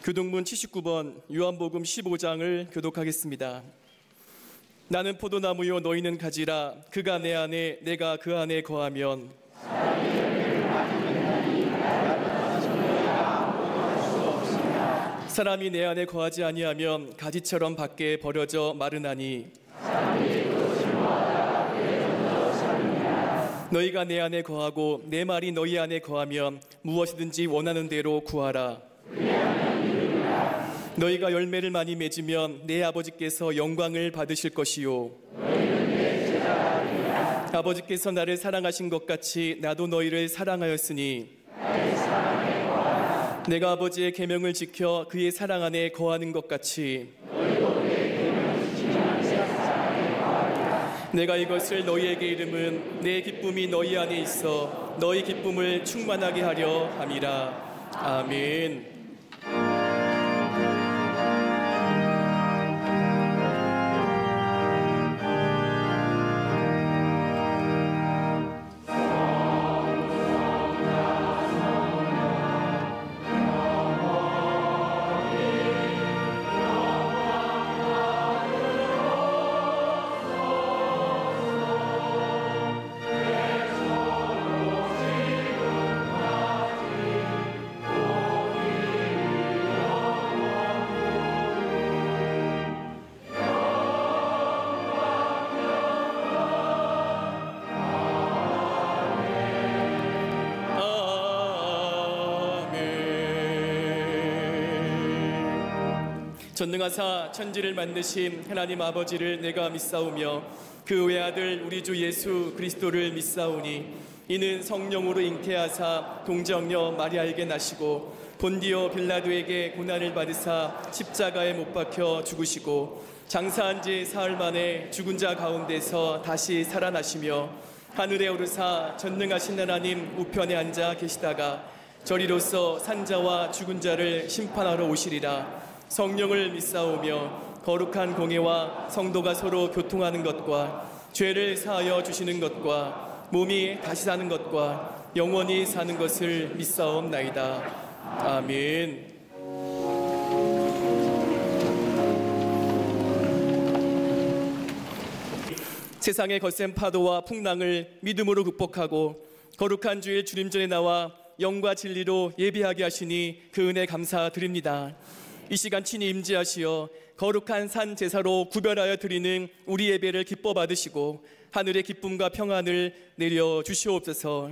교동문 79번 요한복음 15장을 교독하겠습니다. 나는 포도나무요 너희는 가지라. 그가 내 안에 내가 그 안에 거하면 사람이 내 안에 거하지 아니하면 가지처럼 밖에 버려져 마르나니 너희가 내 안에 거하고 내 말이 너희 안에 거하면 무엇이든지 원하는 대로 구하라. 너희가 열매를 많이 맺으면 내 아버지께서 영광을 받으실 것이요 아버지께서 나를 사랑하신 것 같이 나도 너희를 사랑하였으니 내가 아버지의 계명을 지켜 그의 사랑 안에 거하는 것 같이 내가 이것을 너희에게 이름은 내 기쁨이 너희 안에 있어 너희 기쁨을 충만하게 하려 함이라. 아멘. 전능하사 천지를 만드신 하나님 아버지를 내가 믿사오며 그 외아들 우리 주 예수 그리스도를 믿사오니 이는 성령으로 잉태하사 동정녀 마리아에게 나시고 본디오 빌라도에게 고난을 받으사 십자가에 못 박혀 죽으시고 장사한 지 사흘 만에 죽은 자 가운데서 다시 살아나시며 하늘에 오르사 전능하신 하나님 우편에 앉아 계시다가 저리로서 산자와 죽은 자를 심판하러 오시리라. 성령을 믿사오며 거룩한 공예와 성도가 서로 교통하는 것과 죄를 사하여 주시는 것과 몸이 다시 사는 것과 영원히 사는 것을 믿사옵나이다. 아멘. 세상의 거센 파도와 풍랑을 믿음으로 극복하고 거룩한 주의 주님전에 나와 영과 진리로 예배하게 하시니 그 은혜 감사드립니다. 이 시간 친히 임재하시어 거룩한 산 제사로 구별하여 드리는 우리 예배를 기뻐 받으시고 하늘의 기쁨과 평안을 내려 주시옵소서.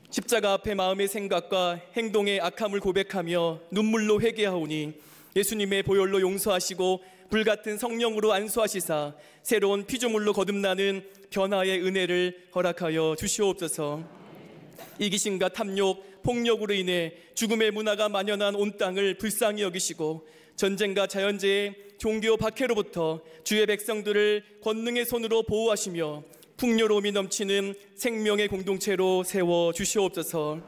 십자가 앞에 마음의 생각과 행동의 악함을 고백하며 눈물로 회개하오니 예수님의 보혈로 용서하시고 불같은 성령으로 안수하시사 새로운 피조물로 거듭나는 변화의 은혜를 허락하여 주시옵소서. 이기심과 탐욕, 폭력으로 인해 죽음의 문화가 만연한 온 땅을 불쌍히 여기시고 전쟁과 자연재해, 종교 박해로부터 주의 백성들을 권능의 손으로 보호하시며 풍요로움이 넘치는 생명의 공동체로 세워 주시옵소서.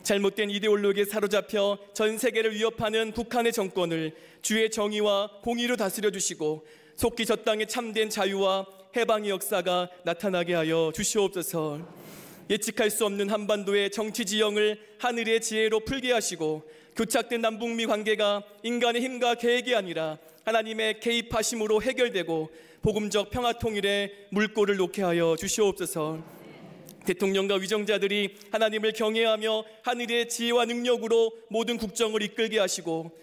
잘못된 이데올로기에 사로잡혀 전 세계를 위협하는 북한의 정권을 주의 정의와 공의로 다스려 주시고 속히 저 땅의 참된 자유와 해방의 역사가 나타나게 하여 주시옵소서. 예측할 수 없는 한반도의 정치 지형을 하늘의 지혜로 풀게 하시고 교착된 남북미 관계가 인간의 힘과 계획이 아니라 하나님의 개입하심으로 해결되고 복음적 평화통일에 물꼬를 놓게 하여 주시옵소서. 대통령과 위정자들이 하나님을 경외하며 하늘의 지혜와 능력으로 모든 국정을 이끌게 하시고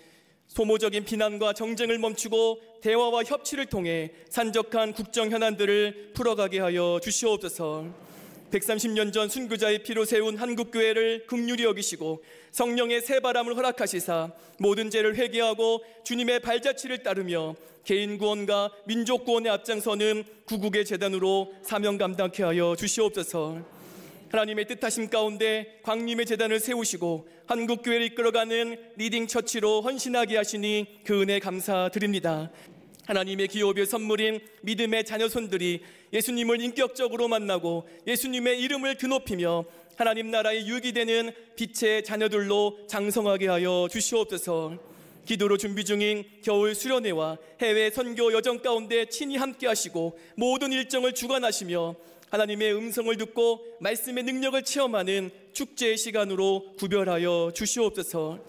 소모적인 비난과 정쟁을 멈추고 대화와 협치를 통해 산적한 국정 현안들을 풀어가게 하여 주시옵소서. 130년 전 순교자의 피로 세운 한국교회를 긍휼히 여기시고 성령의 새바람을 허락하시사 모든 죄를 회개하고 주님의 발자취를 따르며 개인 구원과 민족 구원에 앞장서는 구국의 재단으로 사명 감당케 하여 주시옵소서. 하나님의 뜻하심 가운데 광림의 재단을 세우시고 한국교회를 이끌어가는 리딩 처치로 헌신하게 하시니 그 은혜 감사드립니다. 하나님의 기업의 선물인 믿음의 자녀손들이 예수님을 인격적으로 만나고 예수님의 이름을 드높이며 하나님 나라의 유익이 되는 빛의 자녀들로 장성하게 하여 주시옵소서. 기도로 준비 중인 겨울 수련회와 해외 선교 여정 가운데 친히 함께 하시고 모든 일정을 주관하시며 하나님의 음성을 듣고 말씀의 능력을 체험하는 축제의 시간으로 구별하여 주시옵소서.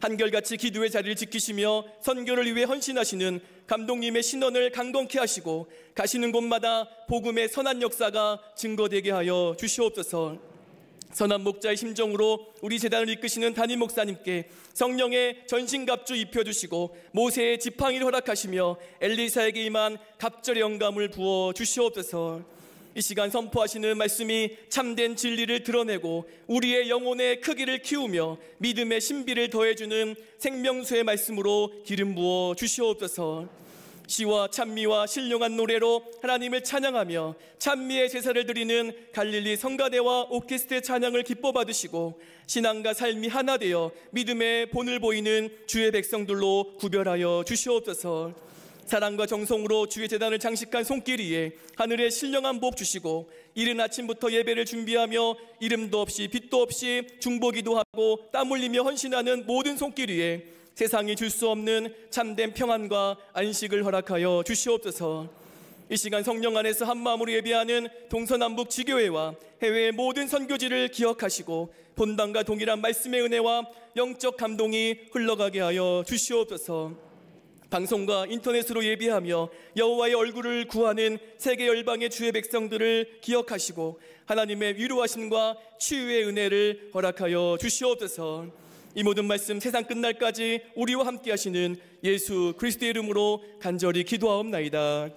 한결같이 기도의 자리를 지키시며 선교를 위해 헌신하시는 감독님의 신원을 강건케 하시고 가시는 곳마다 복음의 선한 역사가 증거되게 하여 주시옵소서. 선한 목자의 심정으로 우리 재단을 이끄시는 담임 목사님께 성령의 전신갑주 입혀주시고 모세의 지팡이를 허락하시며 엘리사에게 임한 갑절의 영감을 부어 주시옵소서. 이 시간 선포하시는 말씀이 참된 진리를 드러내고 우리의 영혼의 크기를 키우며 믿음의 신비를 더해주는 생명수의 말씀으로 기름 부어 주시옵소서. 시와 찬미와 신령한 노래로 하나님을 찬양하며 찬미의 제사를 드리는 갈릴리 성가대와 오케스트라 찬양을 기뻐 받으시고 신앙과 삶이 하나 되어 믿음의 본을 보이는 주의 백성들로 구별하여 주시옵소서. 사랑과 정성으로 주의 제단을 장식한 손길 위에 하늘의 신령한 복 주시고 이른 아침부터 예배를 준비하며 이름도 없이 빛도 없이 중보기도 하고 땀 흘리며 헌신하는 모든 손길 위에 세상이 줄 수 없는 참된 평안과 안식을 허락하여 주시옵소서. 이 시간 성령 안에서 한마음으로 예배하는 동서남북 지교회와 해외의 모든 선교지를 기억하시고 본당과 동일한 말씀의 은혜와 영적 감동이 흘러가게 하여 주시옵소서. 방송과 인터넷으로 예배하며 여호와의 얼굴을 구하는 세계 열방의 주의 백성들을 기억하시고 하나님의 위로하심과 치유의 은혜를 허락하여 주시옵소서. 이 모든 말씀 세상 끝날까지 우리와 함께 하시는 예수 그리스도의 이름으로 간절히 기도하옵나이다.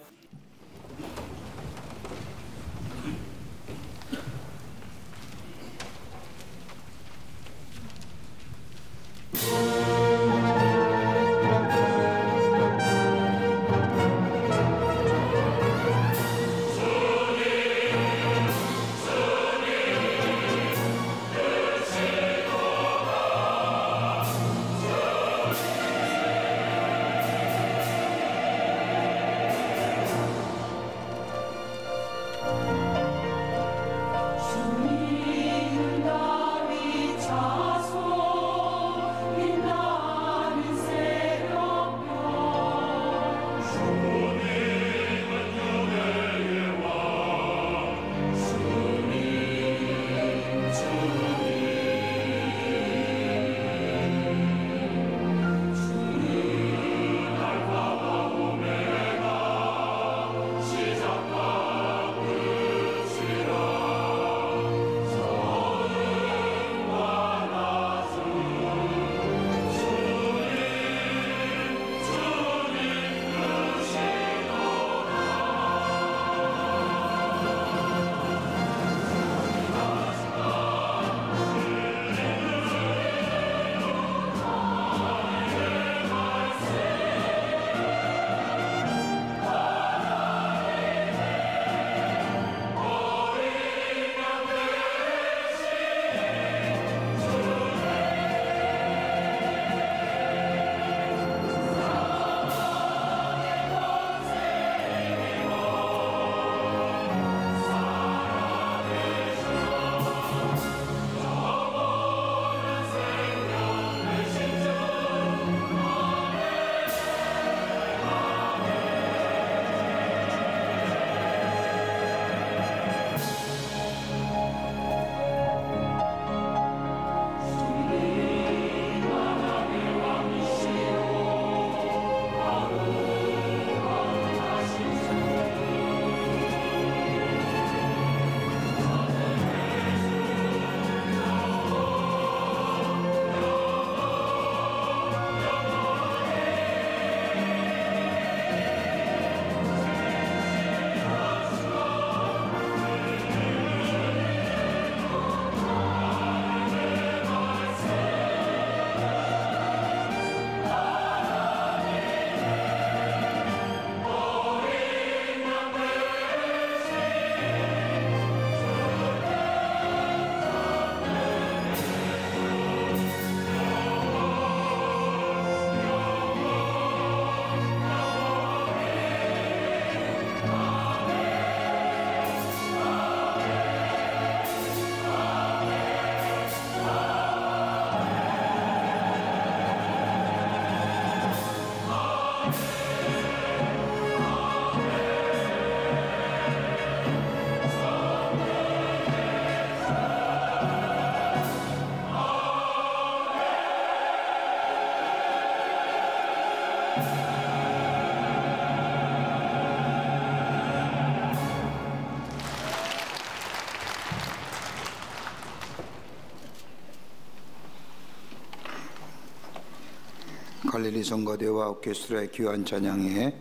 갈릴리 성가대와 오케스트라의 귀한 찬양에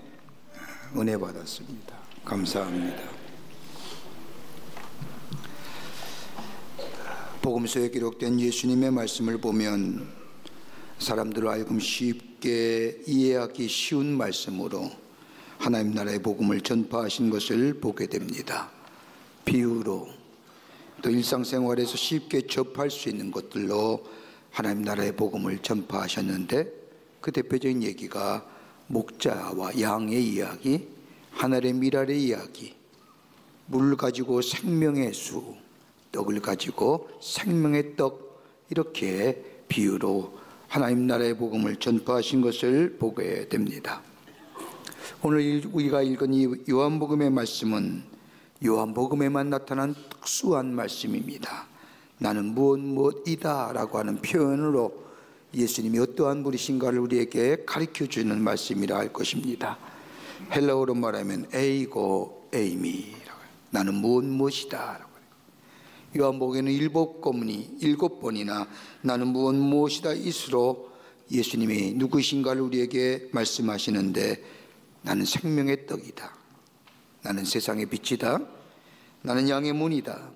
은혜 받았습니다. 감사합니다. 복음서에 기록된 예수님의 말씀을 보면 사람들을 알금 쉽게 이해하기 쉬운 말씀으로 하나님 나라의 복음을 전파하신 것을 보게 됩니다. 비유로 또 일상생활에서 쉽게 접할 수 있는 것들로 하나님 나라의 복음을 전파하셨는데, 그 대표적인 얘기가 목자와 양의 이야기, 하늘의 미랄의 이야기, 물을 가지고 생명의 수, 떡을 가지고 생명의 떡, 이렇게 비유로 하나님 나라의 복음을 전파하신 것을 보게 됩니다. 오늘 우리가 읽은 이 요한복음의 말씀은 요한복음에만 나타난 특수한 말씀입니다. 나는 무엇이다 라고 하는 표현으로 예수님이 어떠한 분이신가를 우리에게 가르쳐주는 말씀이라 할 것입니다. 헬라어로 말하면 에이고 에이미, 나는 무엇이다. 요한복음에는 7번이나 나는 무엇이다 있으로 예수님이 누구신가를 우리에게 말씀하시는데, 나는 생명의 떡이다, 나는 세상의 빛이다, 나는 양의 문이다,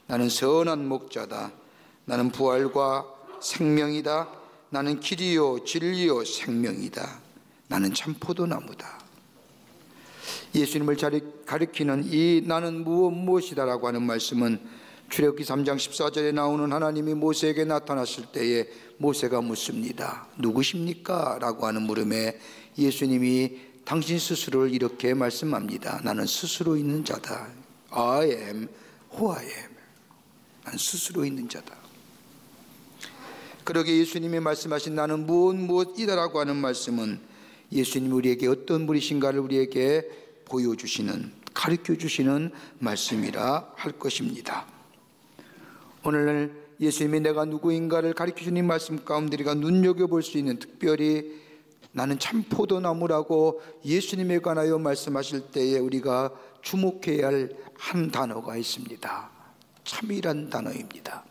나는 선한 목자다, 나는 부활과 생명이다, 나는 길이요 진리요 생명이다, 나는 참 포도나무다. 예수님을 가리키는 이 나는 무엇이다라고 하는 말씀은 출애굽기 3장 14절에 나오는 하나님이 모세에게 나타났을 때에 모세가 묻습니다. 누구십니까? 라고 하는 물음에 예수님이 당신 스스로를 이렇게 말씀합니다. 나는 스스로 있는 자다. I am who I am. 난 스스로 있는 자다. 그러게 예수님이 말씀하신 나는 무엇이다라고 하는 말씀은 예수님이 우리에게 어떤 분이신가를 우리에게 보여주시는, 가르쳐주시는 말씀이라 할 것입니다. 오늘날 예수님이 내가 누구인가를 가르쳐주는 말씀 가운데 우리가 눈여겨볼 수 있는, 특별히 나는 참 포도나무라고 예수님에 관하여 말씀하실 때에 우리가 주목해야 할 한 단어가 있습니다. 참이란 단어입니다.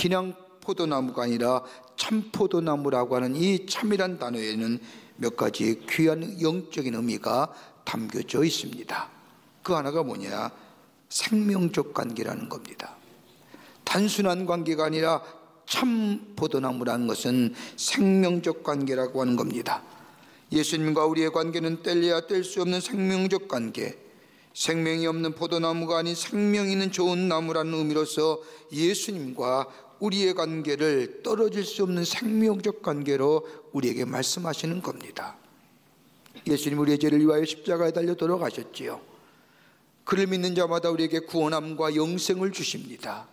그냥 포도나무가 아니라 참포도나무라고 하는 이 참이란 단어에는 몇 가지 귀한 영적인 의미가 담겨져 있습니다. 그 하나가 뭐냐? 생명적 관계라는 겁니다. 단순한 관계가 아니라 참포도나무라는 것은 생명적 관계라고 하는 겁니다. 예수님과 우리의 관계는 뗄래야 뗄 수 없는 생명적 관계, 생명이 없는 포도나무가 아닌 생명 있는 좋은 나무라는 의미로서 예수님과 우리의 관계를 떨어질 수 없는 생명적 관계로 우리에게 말씀하시는 겁니다. 예수님 우리의 죄를 위하여 십자가에 달려 돌아가셨지요. 그를 믿는 자마다 우리에게 구원함과 영생을 주십니다.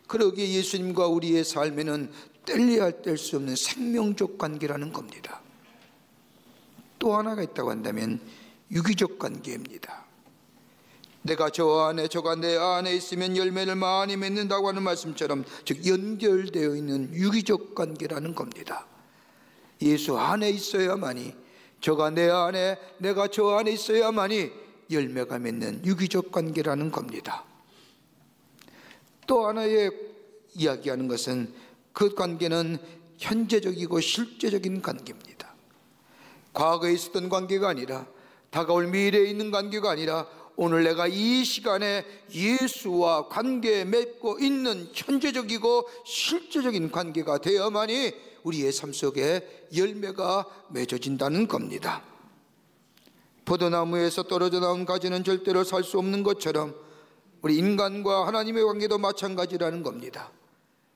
그러기에 예수님과 우리의 삶에는 뗄래야 뗄 수 없는 생명적 관계라는 겁니다. 또 하나가 있다고 한다면 유기적 관계입니다. 내가 저 안에, 저가 내 안에 있으면 열매를 많이 맺는다고 하는 말씀처럼, 즉 연결되어 있는 유기적 관계라는 겁니다. 예수 안에 있어야만이, 저가 내 안에, 내가 저 안에 있어야만이 열매가 맺는 유기적 관계라는 겁니다. 또 하나의 이야기하는 것은 그 관계는 현재적이고 실제적인 관계입니다. 과거에 있었던 관계가 아니라, 다가올 미래에 있는 관계가 아니라, 오늘 내가 이 시간에 예수와 관계 맺고 있는 현재적이고 실제적인 관계가 되어야만이 우리의 삶 속에 열매가 맺어진다는 겁니다. 포도나무에서 떨어져 나온 가지는 절대로 살 수 없는 것처럼 우리 인간과 하나님의 관계도 마찬가지라는 겁니다.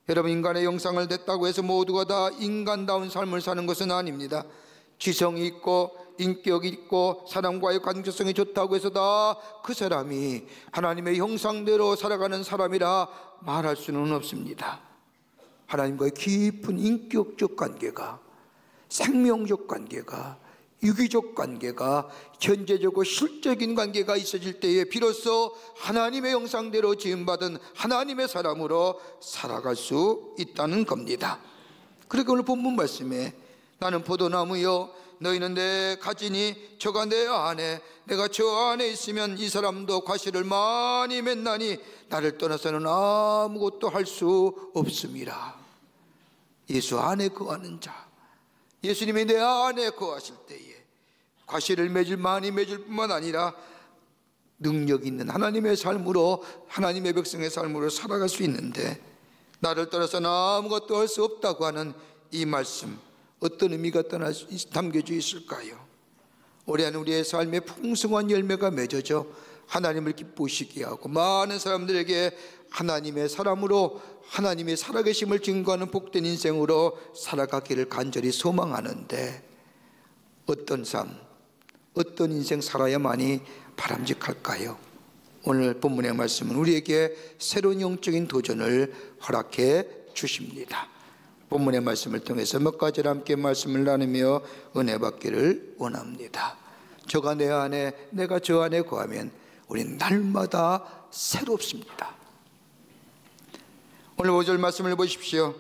여러분, 인간의 형상을 냈다고 해서 모두가 다 인간다운 삶을 사는 것은 아닙니다. 지성이 있고 인격이 있고 사람과의 관계성이 좋다고 해서 다 그 사람이 하나님의 형상대로 살아가는 사람이라 말할 수는 없습니다. 하나님과의 깊은 인격적 관계가, 생명적 관계가, 유기적 관계가, 현재적이고 실적인 관계가 있어질 때에 비로소 하나님의 형상대로 지음받은 하나님의 사람으로 살아갈 수 있다는 겁니다. 그러니까 오늘 본문 말씀에 나는 포도나무요 너희는 내 가지니 저가 내 안에, 내가 저 안에 있으면 이 사람도 과실을 많이 맺나니 나를 떠나서는 아무것도 할 수 없습니다. 예수 안에 거하는 자, 예수님이 내 안에 거하실 때에 과실을 많이 맺을 뿐만 아니라 능력 있는 하나님의 삶으로, 하나님의 백성의 삶으로 살아갈 수 있는데, 나를 떠나서는 아무것도 할 수 없다고 하는 이 말씀, 어떤 의미가 담겨져 있을까요? 올해 한 우리의 삶에 풍성한 열매가 맺어져 하나님을 기쁘시게 하고 많은 사람들에게 하나님의 사람으로 하나님의 살아계심을 증거하는 복된 인생으로 살아가기를 간절히 소망하는데, 어떤 삶, 어떤 인생 살아야만이 바람직할까요? 오늘 본문의 말씀은 우리에게 새로운 영적인 도전을 허락해 주십니다. 본문의 말씀을 통해서 몇 가지를 함께 말씀을 나누며 은혜 받기를 원합니다. 저가 내 안에, 내가 저 안에 거하면 우리는 날마다 새롭습니다. 오늘 5절 말씀을 보십시오.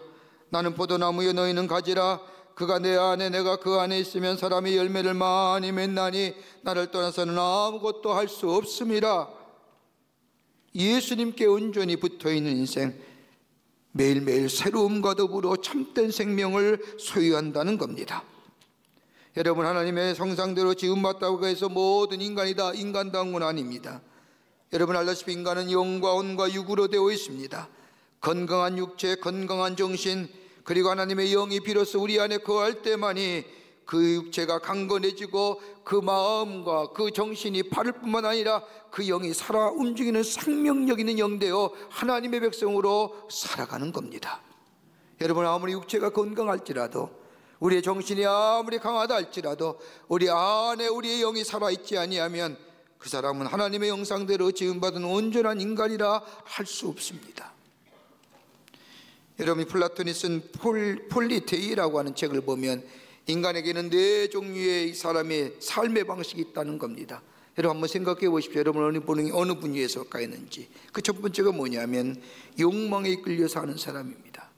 나는 포도나무여 너희는 가지라. 그가 내 안에 내가 그 안에 있으면 사람이 열매를 많이 맺나니 나를 떠나서는 아무것도 할 수 없음이라. 예수님께 온전히 붙어있는 인생, 매일매일 새로움과 더불어 참된 생명을 소유한다는 겁니다. 여러분, 하나님의 형상대로 지음받다고 해서 모든 인간이 다 인간다운 건 아닙니다. 여러분 알다시피 인간은 영과 혼과 육으로 되어 있습니다. 건강한 육체, 건강한 정신, 그리고 하나님의 영이 비로소 우리 안에 거할 때만이 그 육체가 강건해지고 그 마음과 그 정신이 바를 뿐만 아니라 그 영이 살아 움직이는 생명력 있는 영되어 하나님의 백성으로 살아가는 겁니다. 여러분, 아무리 육체가 건강할지라도, 우리의 정신이 아무리 강하다 할지라도 우리 안에 우리의 영이 살아있지 아니하면 그 사람은 하나님의 형상대로 지음받은 온전한 인간이라 할 수 없습니다. 여러분이 플라톤이 쓴 폴리테이라고 하는 책을 보면 인간에게는 4종류의 사람의 삶의 방식이 있다는 겁니다. 여러분 한번 생각해 보십시오. 여러분 어느 분야에 속하 있는지. 그 첫 번째가 뭐냐면 욕망에 이끌려 사는 사람입니다.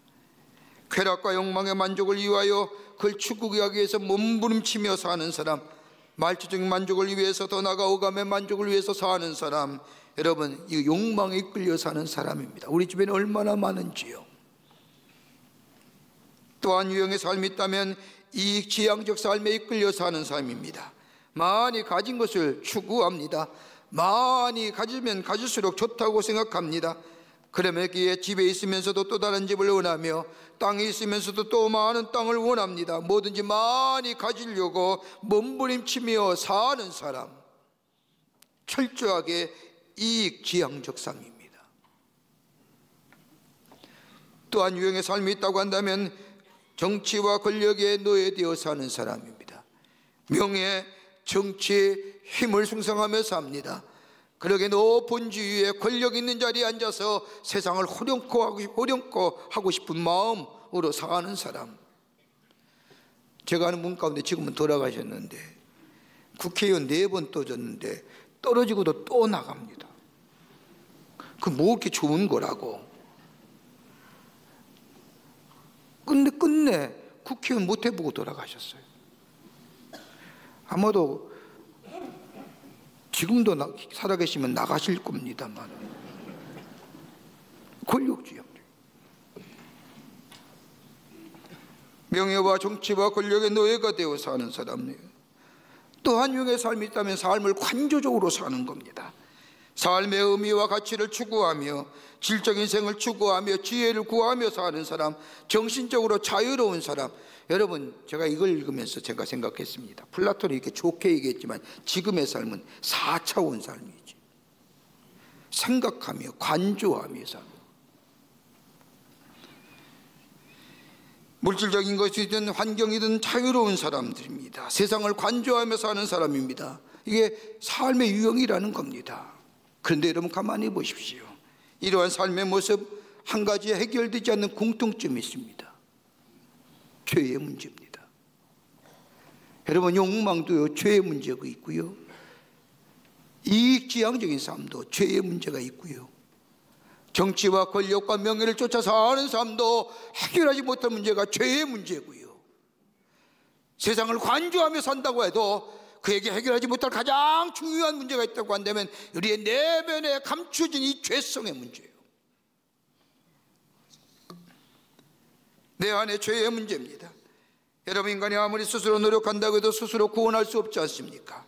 쾌락과 욕망의 만족을 위하여 그걸 추구하기 위해서 몸부림치며 사는 사람, 말초적인 만족을 위해서 더 나아가 오감의 만족을 위해서 사는 사람, 여러분 이 욕망에 이끌려 사는 사람입니다. 우리 주변에 얼마나 많은지요. 또한 유형의 삶이 있다면 이 지향적 삶에 이끌려 사는 삶입니다. 많이 가진 것을 추구합니다. 많이 가지면 가질수록 좋다고 생각합니다. 그러면 여기에 집에 있으면서도 또 다른 집을 원하며 땅에 있으면서도 또 많은 땅을 원합니다. 뭐든지 많이 가지려고 몸부림치며 사는 사람, 철저하게 이익지향적 삶입니다. 또한 유형의 삶이 있다고 한다면 정치와 권력에 노예되어 사는 사람입니다. 명예, 정치, 힘을 숭상하며 삽니다. 그러게 높은 지위에 권력 있는 자리에 앉아서 세상을 호령코 하고 싶은 마음으로 사는 사람. 제가 아는 분 가운데 지금은 돌아가셨는데 국회의원 4번 떠졌는데 떨어지고도 또 나갑니다. 그 뭐 이렇게 좋은 거라고. 근데 끝내 국회의원 못 해보고 돌아가셨어요. 아마도 지금도 살아계시면 나가실 겁니다만 권력주의, 명예와 정치와 권력의 노예가 되어 사는 사람이에요. 또 한 유형의 삶이 있다면 삶을 관조적으로 사는 겁니다. 삶의 의미와 가치를 추구하며 질적 인생을 추구하며 지혜를 구하며 사는 사람, 정신적으로 자유로운 사람. 여러분, 제가 이걸 읽으면서 제가 생각했습니다. 플라톤이 이렇게 좋게 얘기했지만 지금의 삶은 4차원 삶이지. 생각하며 관조하며 사는, 물질적인 것이든 환경이든 자유로운 사람들입니다. 세상을 관조하며 사는 사람입니다. 이게 삶의 유형이라는 겁니다. 그런데 여러분 가만히 보십시오. 이러한 삶의 모습 한 가지 해결되지 않는 공통점이 있습니다. 죄의 문제입니다. 여러분, 욕망도요 죄의 문제가 있고요, 이익지향적인 삶도 죄의 문제가 있고요, 정치와 권력과 명예를 쫓아 사는 삶도 해결하지 못할 문제가 죄의 문제고요, 세상을 관조하며 산다고 해도 그에게 해결하지 못할 가장 중요한 문제가 있다고 한다면 우리의 내면에 감춰진 이 죄성의 문제예요. 내 안에 죄의 문제입니다. 여러분, 인간이 아무리 스스로 노력한다고 해도 스스로 구원할 수 없지 않습니까?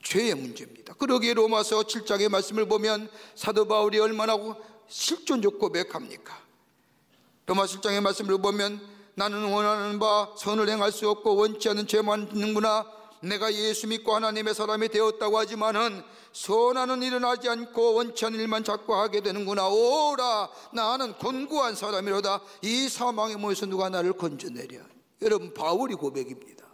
죄의 문제입니다. 그러기에 로마서 7장의 말씀을 보면 사도 바울이 얼마나 실존적 고백합니까? 로마서 7장의 말씀을 보면 나는 원하는 바 선을 행할 수 없고 원치 않는 죄만 있는구나. 내가 예수 믿고 하나님의 사람이 되었다고 하지만은 선하는 일은 하지 않고 원치 않는 일만 자꾸 하게 되는구나. 오라, 나는 곤고한 사람이로다. 이 사망의 몸에서 누가 나를 건져내랴. 여러분, 바울이 고백입니다.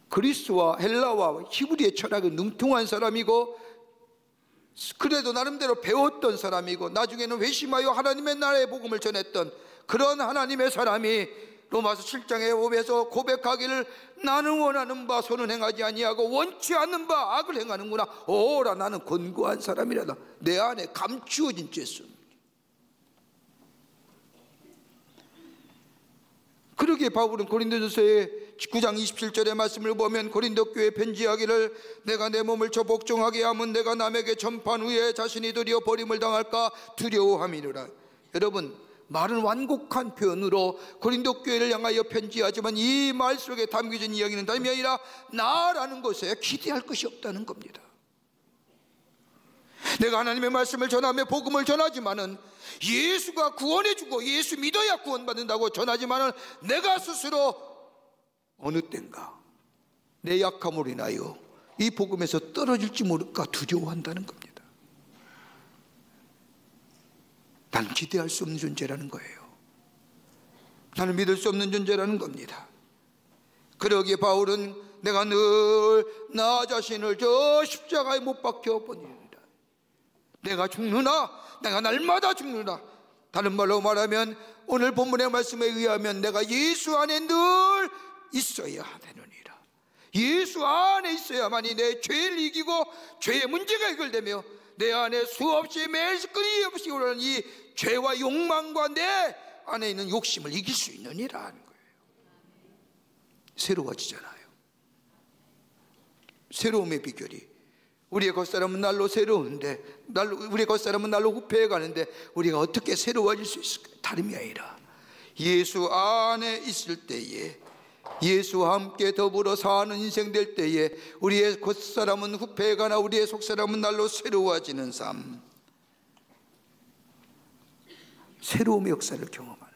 그리스와 헬라와 히브리의 철학에 능통한 사람이고, 그래도 나름대로 배웠던 사람이고, 나중에는 회심하여 하나님의 나라의 복음을 전했던 그런 하나님의 사람이 로마서 7장에 오면서 고백하기를 나는 원하는 바 선은 행하지 아니하고 원치 않는 바 악을 행하는구나. 오라, 나는 곤고한 사람이라다. 내 안에 감추어진 죄성. 그러기에 바울은 고린도전서의 9장 27절의 말씀을 보면 고린도 교회에 편지하기를 내가 내 몸을 저복종하게 하면 내가 남에게 전파한 후에 자신이 도리어 버림을 당할까 두려워함이니라. 여러분, 말은 완곡한 표현으로 고린도 교회를 향하여 편지하지만 이 말 속에 담겨진 이야기는 다름이 아니라 나라는 것에 기대할 것이 없다는 겁니다. 내가 하나님의 말씀을 전하며 복음을 전하지만은 예수가 구원해주고 예수 믿어야 구원받는다고 전하지만은 내가 스스로 어느 땐가 내 약함으로 인하여 이 복음에서 떨어질지 모를까 두려워한다는 겁니다. 나는 기대할 수 없는 존재라는 거예요. 나는 믿을 수 없는 존재라는 겁니다. 그러기에 바울은 내가 늘 나 자신을 저 십자가에 못 박혀 보니라. 내가 죽느나 내가 날마다 죽느나. 다른 말로 말하면 오늘 본문의 말씀에 의하면 내가 예수 안에 늘 있어야 되느니라. 예수 안에 있어야만이 내 죄를 이기고 죄의 문제가 해결되며 내 안에 수없이 매일 끊임없이 오르는 이 죄와 욕망과 내 안에 있는 욕심을 이길 수 있느니라 하는 거예요. 새로워지잖아요. 새로움의 비결이 우리의 겉사람은 날로 새로운데 우리의 겉사람은 날로 후패해 가는데 우리가 어떻게 새로워질 수 있을까요? 다름이 아니라 예수 안에 있을 때에, 예수와 함께 더불어 사는 인생 될 때에 우리의 겉사람은 후패해 가나 우리의 속사람은 날로 새로워지는 삶, 새로움의 역사를 경험하는.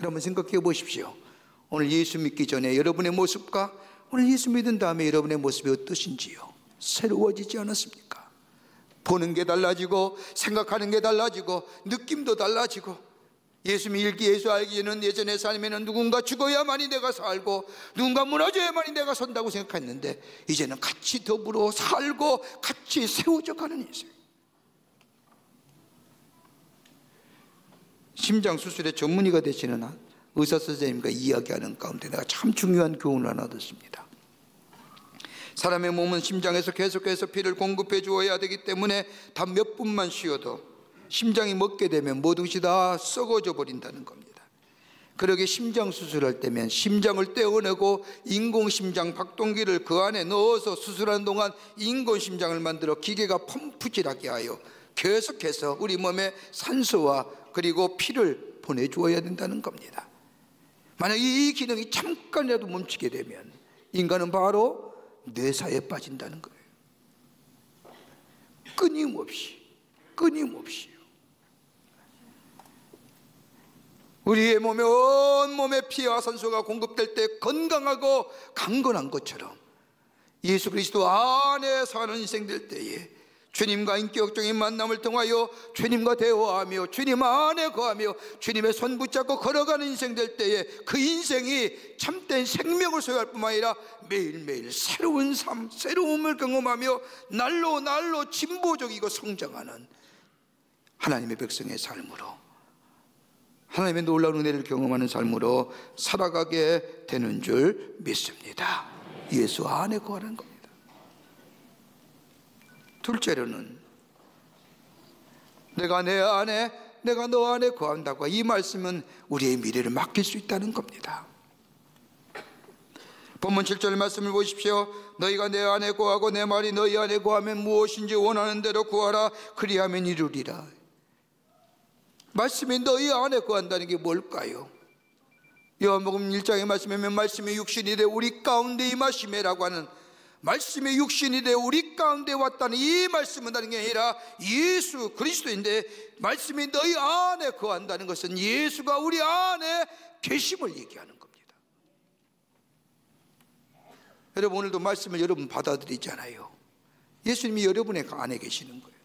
여러분 생각해 보십시오. 오늘 예수 믿기 전에 여러분의 모습과 오늘 예수 믿은 다음에 여러분의 모습이 어떠신지요? 새로워지지 않았습니까? 보는 게 달라지고 생각하는 게 달라지고 느낌도 달라지고, 예수 알기에는 예전의 삶에는 누군가 죽어야만이 내가 살고 누군가 무너져야만이 내가 선다고 생각했는데 이제는 같이 더불어 살고 같이 세워져 가는 인생. 심장수술의 전문의가 되시는 의사 선생님과 이야기하는 가운데 내가 참 중요한 교훈을 하나 듣습니다. 사람의 몸은 심장에서 계속해서 피를 공급해 주어야 되기 때문에 단 몇 분만 쉬어도 심장이 멎게 되면 모든 것이 다 썩어져 버린다는 겁니다. 그러게 심장 수술할 때면 심장을 떼어내고 인공심장 박동기를 그 안에 넣어서 수술하는 동안 인공심장을 만들어 기계가 펌프질하게 하여 계속해서 우리 몸에 산소와 그리고 피를 보내주어야 된다는 겁니다. 만약 이 기능이 잠깐이라도 멈추게 되면 인간은 바로 뇌사에 빠진다는 거예요. 끊임없이요. 우리의 몸에 온몸에 피와 산소가 공급될 때 건강하고 강건한 것처럼 예수 그리스도 안에 사는 인생 될 때에 주님과 인격적인 만남을 통하여 주님과 대화하며 주님 안에 거하며 주님의 손 붙잡고 걸어가는 인생 될 때에 그 인생이 참된 생명을 소유할 뿐만 아니라 매일매일 새로운 삶, 새로움을 경험하며 날로 진보적이고 성장하는 하나님의 백성의 삶으로, 하나님의 놀라운 은혜를 경험하는 삶으로 살아가게 되는 줄 믿습니다. 예수 안에 거하는 겁니다. 둘째로는 내가 너 안에 거한다고, 이 말씀은 우리의 미래를 맡길 수 있다는 겁니다. 본문 7절 말씀을 보십시오. 너희가 내 안에 거하고 내 말이 너희 안에 거하면 무엇인지 원하는 대로 구하라. 그리하면 이루리라. 말씀이 너희 안에 거한다는 게 뭘까요? 요한복음 1장의 말씀에 보면 말씀의 육신이 되 우리 가운데 임하심이라고 하는, 말씀의 육신이 되 우리 가운데 왔다는 이 말씀은 다른 게 아니라 예수 그리스도인데, 말씀이 너희 안에 거한다는 것은 예수가 우리 안에 계심을 얘기하는 겁니다. 여러분, 오늘도 말씀을 여러분 받아들이잖아요. 예수님이 여러분의 안에 계시는 거예요.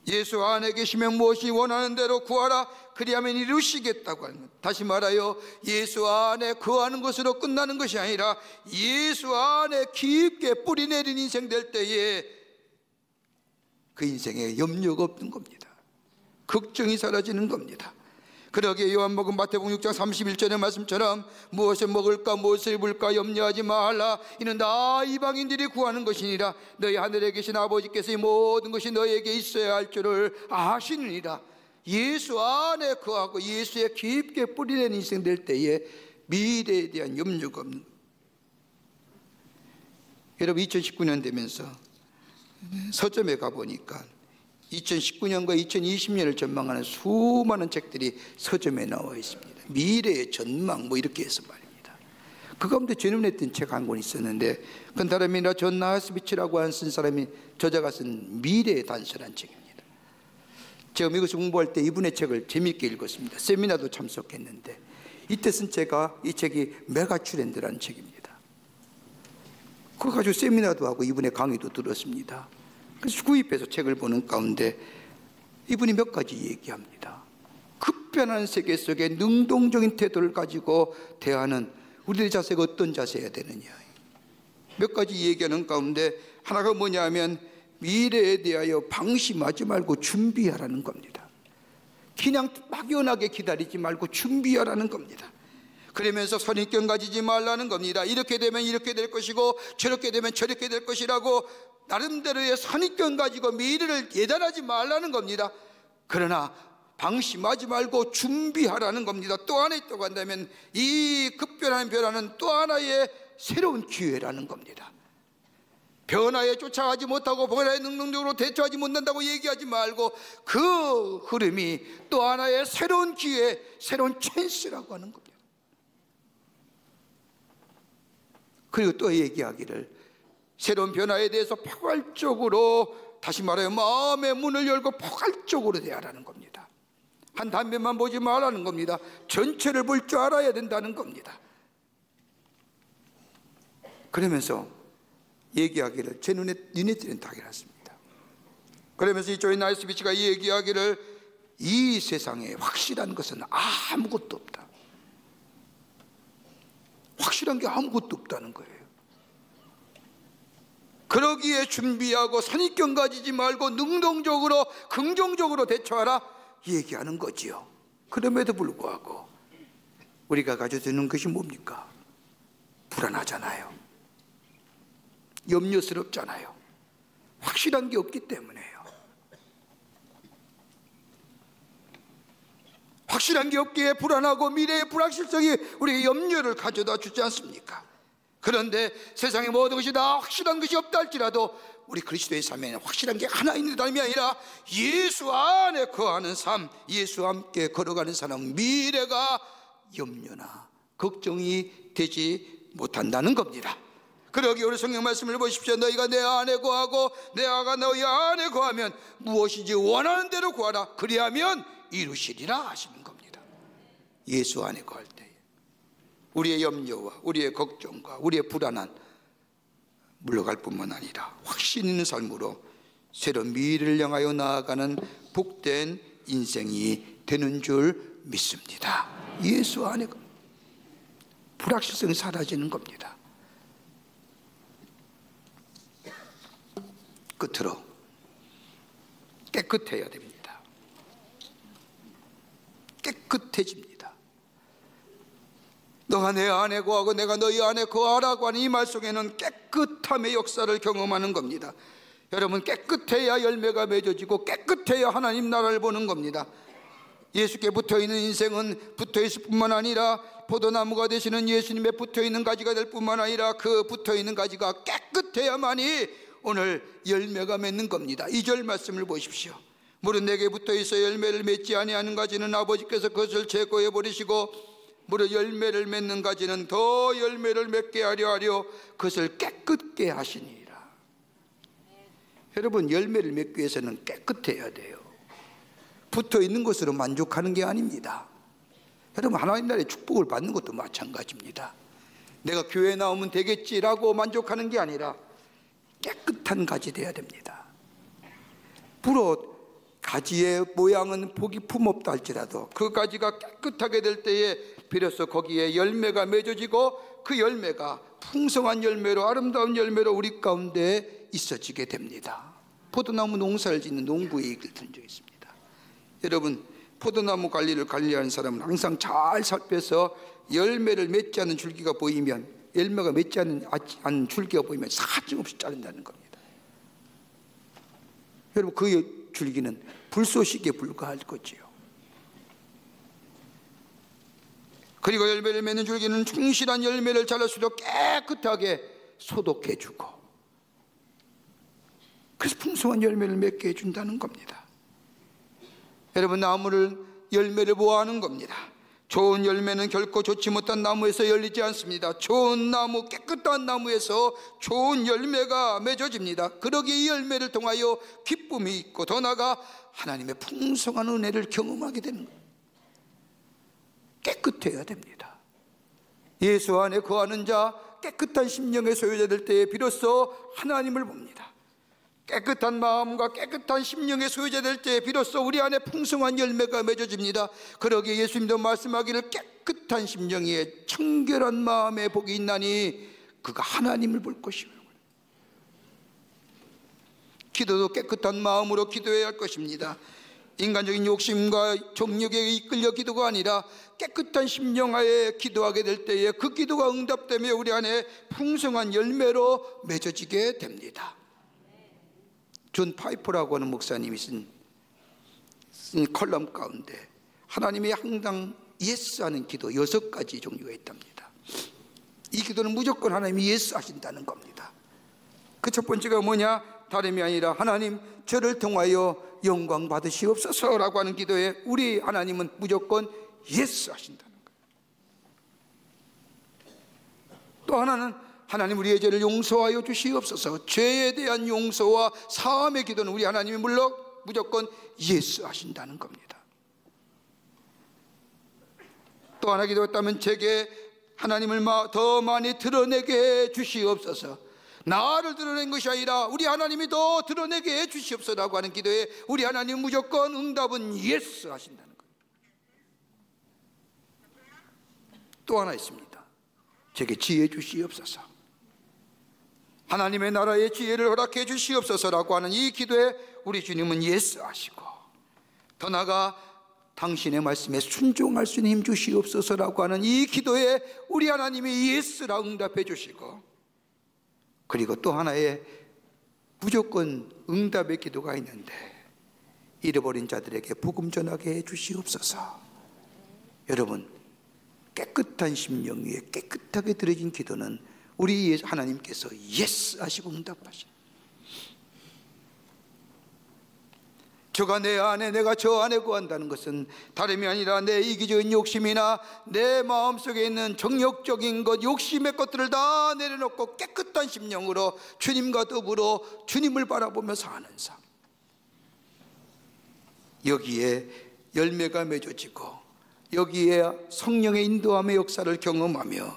예수 안에 계시면 무엇이 원하는 대로 구하라 그리하면 이루시겠다고 하는 것. 다시 말하여 예수 안에 거하는 것으로 끝나는 것이 아니라 예수 안에 깊게 뿌리 내린 인생 될 때에 그 인생에 염려가 없는 겁니다. 걱정이 사라지는 겁니다. 그러기에 요한복음 마태복음 6장 31절의 말씀처럼 무엇을 먹을까 무엇을 입을까 염려하지 말라. 이는 다 이방인들이 구하는 것이니라. 너희 하늘에 계신 아버지께서 이 모든 것이 너희에게 있어야 할 줄을 아시느니라. 예수 안에 거하고 예수에 깊게 뿌리는 인생 될 때에 미래에 대한 염려가 없는 거예요. 여러분, 2019년 되면서 서점에 가보니까 2019년과 2020년을 전망하는 수많은 책들이 서점에 나와 있습니다. 미래의 전망 이렇게 해서 말입니다. 그 가운데 제 눈에 띈 책 한 권 있었는데, 그 사람이나 존 나스비치라고 하는 쓴 사람이, 저자가 쓴 미래의 단서라는 책입니다. 제가 미국에서 공부할 때 이분의 책을 재미있게 읽었습니다. 세미나도 참석했는데 이때 쓴 이 책이 메가트렌드라는 책입니다. 그거 가지고 세미나도 하고 이분의 강의도 들었습니다. 그래서 구입해서 책을 보는 가운데 이분이 몇 가지 얘기합니다. 급변하는 세계 속에 능동적인 태도를 가지고 대하는 우리의 자세가 어떤 자세여야 되느냐, 몇 가지 얘기하는 가운데 하나가 뭐냐 하면 미래에 대하여 방심하지 말고 준비하라는 겁니다. 그냥 막연하게 기다리지 말고 준비하라는 겁니다. 그러면서 선입견 가지지 말라는 겁니다. 이렇게 되면 이렇게 될 것이고 저렇게 되면 저렇게 될 것이라고 나름대로의 선입견 가지고 미래를 예단하지 말라는 겁니다. 그러나 방심하지 말고 준비하라는 겁니다. 또 하나 있다고 한다면 이 급변하는 변화는 또 하나의 새로운 기회라는 겁니다. 변화에 쫓아가지 못하고 변화에 능동적으로 대처하지 못한다고 얘기하지 말고 그 흐름이 또 하나의 새로운 기회, 새로운 찬스라고 하는 겁니다. 그리고 또 얘기하기를 새로운 변화에 대해서 포괄적으로, 다시 말하여 마음의 문을 열고 포괄적으로 대하라는 겁니다. 한 단면만 보지 말라는 겁니다. 전체를 볼 줄 알아야 된다는 겁니다. 그러면서 얘기하기를, 제 눈에 띄는 답이 났습니다. 그러면서 이 조인 나이스비치가 얘기하기를 이 세상에 확실한 것은 아무것도 없다. 확실한 게 아무것도 없다는 거예요. 그러기에 준비하고 선입견 가지지 말고 능동적으로 긍정적으로 대처하라 얘기하는 거지요. 그럼에도 불구하고 우리가 가지고 있는 것이 뭡니까? 불안하잖아요. 염려스럽잖아요. 확실한 게 없기 때문에요. 확실한 게 없기에 불안하고 미래의 불확실성이 우리에게 염려를 가져다 주지 않습니까? 그런데 세상의 모든 것이 다 확실한 것이 없다 할지라도 우리 그리스도의 삶에는 확실한 게 하나 있는 삶이 아니라 예수 안에 거하는 삶, 예수와 함께 걸어가는 사람은 미래가 염려나 걱정이 되지 못한다는 겁니다. 그러기에 우리 성경 말씀을 보십시오. 너희가 내 안에 거하고 내가 너희 안에 거하면 무엇이지 원하는 대로 구하라 그리하면 이루시리라 하시는 겁니다. 예수 안에 거할 때 우리의 염려와 우리의 걱정과 우리의 불안한 물러갈 뿐만 아니라 확신 있는 삶으로 새로운 미래를 향하여 나아가는 복된 인생이 되는 줄 믿습니다. 예수 안에 불확실성이 사라지는 겁니다. 끝으로 깨끗해야 됩니다. 깨끗해집니다. 너가 내 안에 거하고 내가 너희 안에 거하라고 하는 이 말 속에는 깨끗함의 역사를 경험하는 겁니다. 여러분, 깨끗해야 열매가 맺어지고 깨끗해야 하나님 나라를 보는 겁니다. 예수께 붙어있는 인생은 붙어있을 뿐만 아니라 포도나무가 되시는 예수님에 붙어있는 가지가 될 뿐만 아니라 그 붙어있는 가지가 깨끗해야만이 오늘 열매가 맺는 겁니다. 2절 말씀을 보십시오. 무릇 내게 붙어 있어 열매를 맺지 아니하는 가지는 아버지께서 그것을 제거해 버리시고 무릇 열매를 맺는 가지는 더 열매를 맺게 하려 그것을 깨끗게 하시니라. 여러분, 열매를 맺기 위해서는 깨끗해야 돼요. 붙어 있는 것으로 만족하는 게 아닙니다. 여러분, 하나님 나라의 축복을 받는 것도 마찬가지입니다. 내가 교회 나오면 되겠지라고 만족하는 게 아니라 깨끗한 가지 되어야 됩니다. 불어 가지의 모양은 보기 품없다 할지라도 그 가지가 깨끗하게 될 때에 비로소 거기에 열매가 맺어지고 그 열매가 풍성한 열매로, 아름다운 열매로 우리 가운데 있어지게 됩니다. 포도나무 농사를 짓는 농부의 얘기를 들은 적이 있습니다. 여러분, 포도나무 관리를 관리하는 사람은 항상 잘 살펴서 열매를 맺지 않는 줄기가 보이면, 열매가 맺지 않는 줄기가 보이면 사정없이 자른다는 겁니다. 여러분, 그 줄기는 불쏘시개에 불과할 거지요. 그리고 열매를 맺는 줄기는 충실한 열매를 잘랄수록 깨끗하게 소독해주고, 그래서 풍성한 열매를 맺게 해준다는 겁니다. 여러분, 나무를 열매를 보호하는 겁니다. 좋은 열매는 결코 좋지 못한 나무에서 열리지 않습니다. 좋은 나무, 깨끗한 나무에서 좋은 열매가 맺어집니다. 그러기에 이 열매를 통하여 기쁨이 있고 더 나아가 하나님의 풍성한 은혜를 경험하게 되는 거예요. 깨끗해야 됩니다. 예수 안에 거하는 자, 깨끗한 심령의 소유자 될 때에 비로소 하나님을 봅니다. 깨끗한 마음과 깨끗한 심령의 소유자 될 때에 비로소 우리 안에 풍성한 열매가 맺어집니다. 그러기에 예수님도 말씀하기를 깨끗한 심령에 청결한 마음에 복이 있나니 그가 하나님을 볼 것이요. 기도도 깨끗한 마음으로 기도해야 할 것입니다. 인간적인 욕심과 정욕에 이끌려 기도가 아니라 깨끗한 심령하에 기도하게 될 때에 그 기도가 응답되며 우리 안에 풍성한 열매로 맺어지게 됩니다. 존 파이퍼라고 하는 목사님이 쓴 컬럼 가운데 하나님이 항상 예스 하는 기도 6가지 종류가 있답니다. 이 기도는 무조건 하나님이 예스 하신다는 겁니다. 그 첫 번째가 뭐냐? 다름이 아니라 하나님 저를 통하여 영광 받으시옵소서라고 하는 기도에 우리 하나님은 무조건 예스 하신다는 거예요. 또 하나는 하나님 우리의 죄를 용서하여 주시옵소서. 죄에 대한 용서와 사함의 기도는 우리 하나님이 물론 무조건 예스 하신다는 겁니다. 또 하나 기도했다면 제게 하나님을 더 많이 드러내게 해 주시옵소서. 나를 드러낸 것이 아니라 우리 하나님이 더 드러내게 해 주시옵소서라고 하는 기도에 우리 하나님 무조건 응답은 예스 하신다는 거예요. 또 하나 있습니다. 제게 지혜 주시옵소서. 하나님의 나라의 지혜를 허락해 주시옵소서라고 하는 이 기도에 우리 주님은 예스 하시고, 더 나아가 당신의 말씀에 순종할 수 있는 힘 주시옵소서라고 하는 이 기도에 우리 하나님이 예스라 응답해 주시고, 그리고 또 하나의 무조건 응답의 기도가 있는데 잃어버린 자들에게 복음 전하게 해 주시옵소서. 여러분, 깨끗한 심령 위에 깨끗하게 드려진 기도는 우리 하나님께서 예스 하시고 응답하신, 저가 내 안에 내가 저 안에 구한다는 것은 다름이 아니라 내 이기적인 욕심이나 내 마음속에 있는 정욕적인 것, 욕심의 것들을 다 내려놓고 깨끗한 심령으로 주님과 더불어 주님을 바라보며 사는 삶, 여기에 열매가 맺어지고 여기에 성령의 인도함의 역사를 경험하며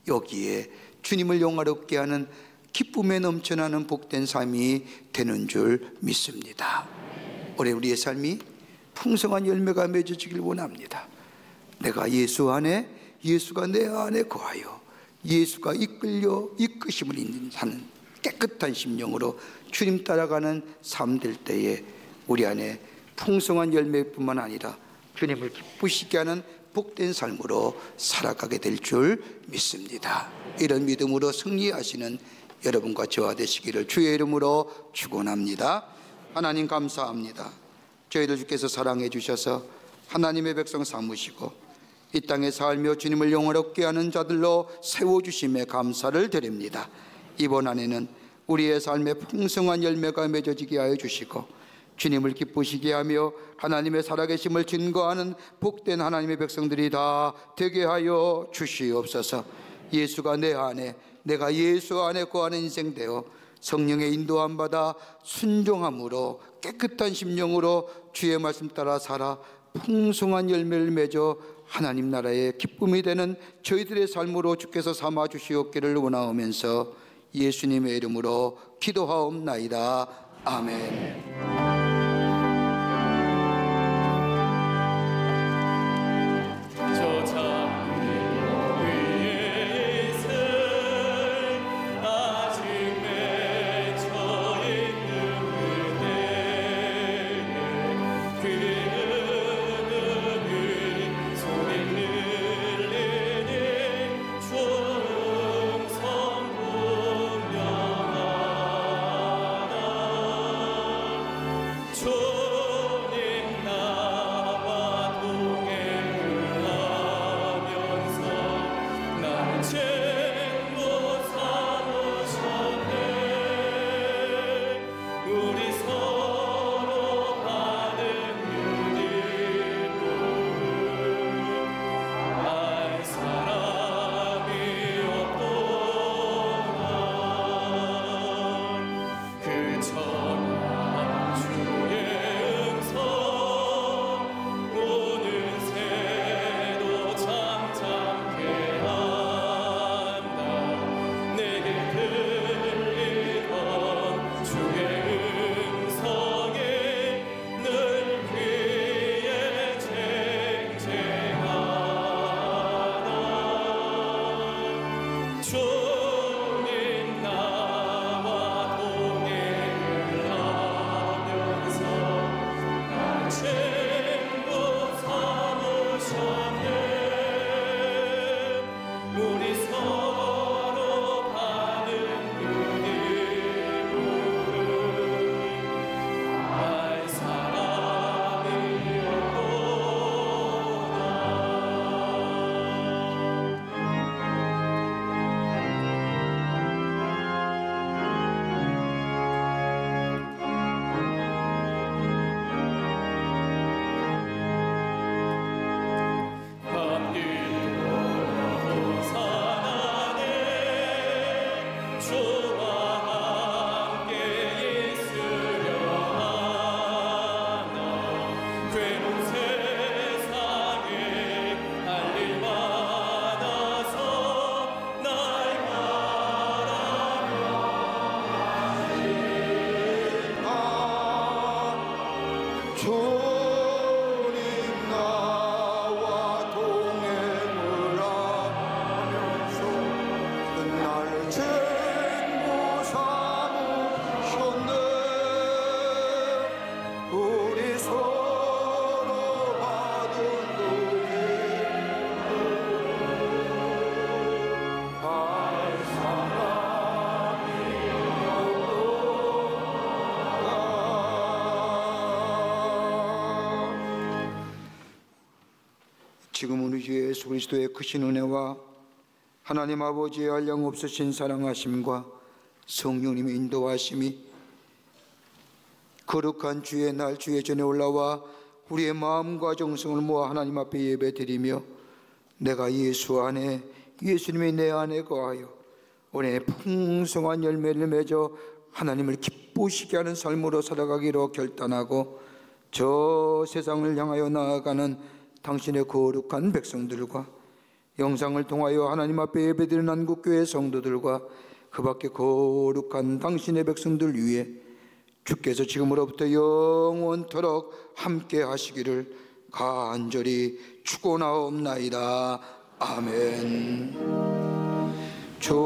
여기에 주님을 영화롭게 하는 기쁨에 넘쳐나는 복된 삶이 되는 줄 믿습니다. 올해 우리의 삶이 풍성한 열매가 맺어지길 원합니다. 내가 예수 안에, 예수가 내 안에 거하여 예수가 이끄심을 사는 깨끗한 심령으로 주님 따라가는 삶 될 때에 우리 안에 풍성한 열매뿐만 아니라 주님을 기쁘시게 하는 복된 삶으로 살아가게 될 줄 믿습니다. 이런 믿음으로 승리하시는 여러분과 저와 되시기를 주의 이름으로 축원합니다. 하나님 감사합니다. 저희들 주께서 사랑해 주셔서 하나님의 백성 삼으시고 이 땅에 살며 주님을 영화롭게 하는 자들로 세워주심에 감사를 드립니다. 이번 한 해는 우리의 삶에 풍성한 열매가 맺어지게 하여 주시고 주님을 기쁘시게 하며 하나님의 살아계심을 증거하는 복된 하나님의 백성들이 다 되게 하여 주시옵소서. 예수가 내 안에, 내가 예수 안에 거하는 인생 되어 성령의 인도함 받아 순종함으로 깨끗한 심령으로 주의 말씀 따라 살아 풍성한 열매를 맺어 하나님 나라의 기쁨이 되는 저희들의 삶으로 주께서 삼아 주시옵기를 원하오면서 예수님의 이름으로 기도하옵나이다. 아멘. 지금은 우리 주 예수 그리스도의 크신 은혜와 하나님 아버지의 한량없으신 사랑하심과 성령님의 인도하심이 거룩한 주의 날 주의 전에 올라와 우리의 마음과 정성을 모아 하나님 앞에 예배드리며 내가 예수 안에, 예수님이 내 안에 거하여 은혜의 풍성한 열매를 맺어 하나님을 기쁘시게 하는 삶으로 살아가기로 결단하고 저 세상을 향하여 나아가는 당신의 거룩한 백성들과 영상을 통하여 하나님 앞에 예배드리는 한국교회 성도들과 그 밖에 거룩한 당신의 백성들 위해 주께서 지금으로부터 영원토록 함께 하시기를 간절히 축원하옵나이다. 아멘. 조시